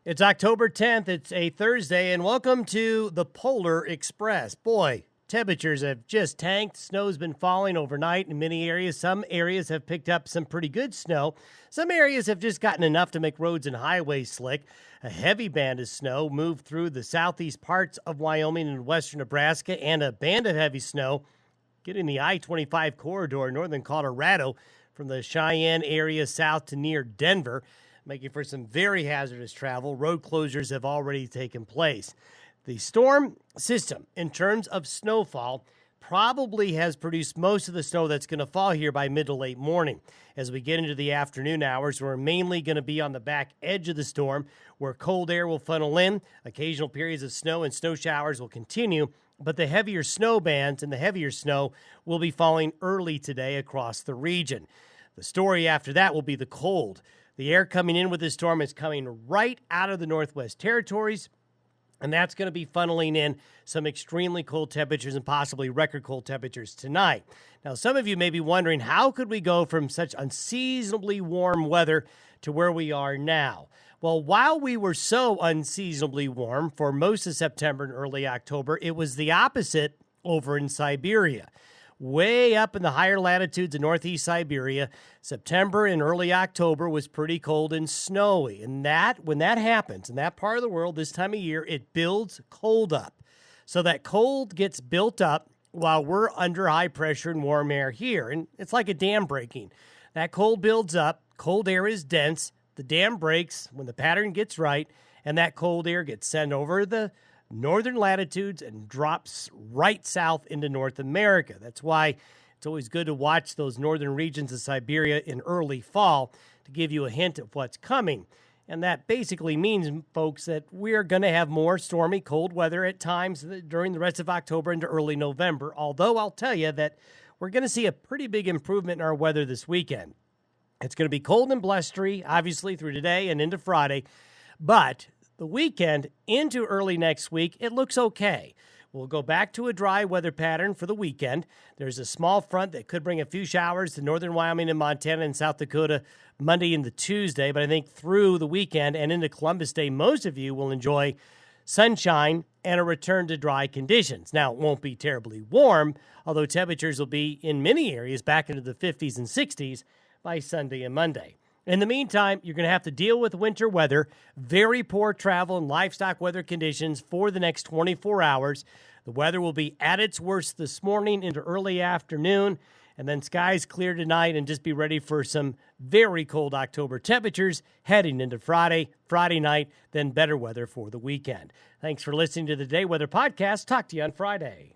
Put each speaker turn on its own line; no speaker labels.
It's October 10th. It's a Thursday, and welcome to the Polar Express. Boy, temperatures have just tanked. Snow's been falling overnight in many areas. Some areas have picked up some pretty good snow. Some areas have just gotten enough to make roads and highways slick. A heavy band of snow moved through the southeast parts of Wyoming and western Nebraska, and a band of heavy snow getting the I-25 corridor in northern Colorado from the Cheyenne area south to near Denver, making for some very hazardous travel. Road closures have already taken place. The storm system, in terms of snowfall, probably has produced most of the snow that's going to fall here by mid to late morning. As we get into the afternoon hours, we're mainly going to be on the back edge of the storm, where cold air will funnel in. Occasional periods of snow and snow showers will continue, but the heavier snow bands and the heavier snow will be falling early today across the region. The story after that will be the cold. The air coming in with this storm is coming right out of the Northwest Territories, and that's going to be funneling in some extremely cold temperatures and possibly record cold temperatures tonight. Now, some of you may be wondering, how could we go from such unseasonably warm weather to where we are now? Well, while we were so unseasonably warm for most of September and early October, it was the opposite over in Siberia. Way up in the higher latitudes of northeast Siberia, September and early October was pretty cold and snowy. And when that happens in that part of the world this time of year, it builds cold up. So that cold gets built up while we're under high pressure and warm air here. And it's like a dam breaking. That cold builds up, cold air is dense, the dam breaks when the pattern gets right, and that cold air gets sent over the northern latitudes and drops right south into North America. That's why it's always good to watch those northern regions of Siberia in early fall to give you a hint of what's coming. And that basically means, folks, that we're going to have more stormy, cold weather at times during the rest of October into early November, although I'll tell you that we're going to see a pretty big improvement in our weather this weekend. It's going to be cold and blustery, obviously, through today and into Friday, but the weekend into early next week, it looks okay. We'll go back to a dry weather pattern for the weekend. There's a small front that could bring a few showers to northern Wyoming and Montana and South Dakota Monday into Tuesday, but I think through the weekend and into Columbus Day, most of you will enjoy sunshine and a return to dry conditions. Now, it won't be terribly warm, although temperatures will be in many areas back into the 50s and 60s by Sunday and Monday. In the meantime, you're going to have to deal with winter weather, very poor travel and livestock weather conditions for the next 24 hours. The weather will be at its worst this morning into early afternoon, and then skies clear tonight, and just be ready for some very cold October temperatures heading into Friday night, then better weather for the weekend. Thanks for listening to the Day Weather Podcast. Talk to you on Friday.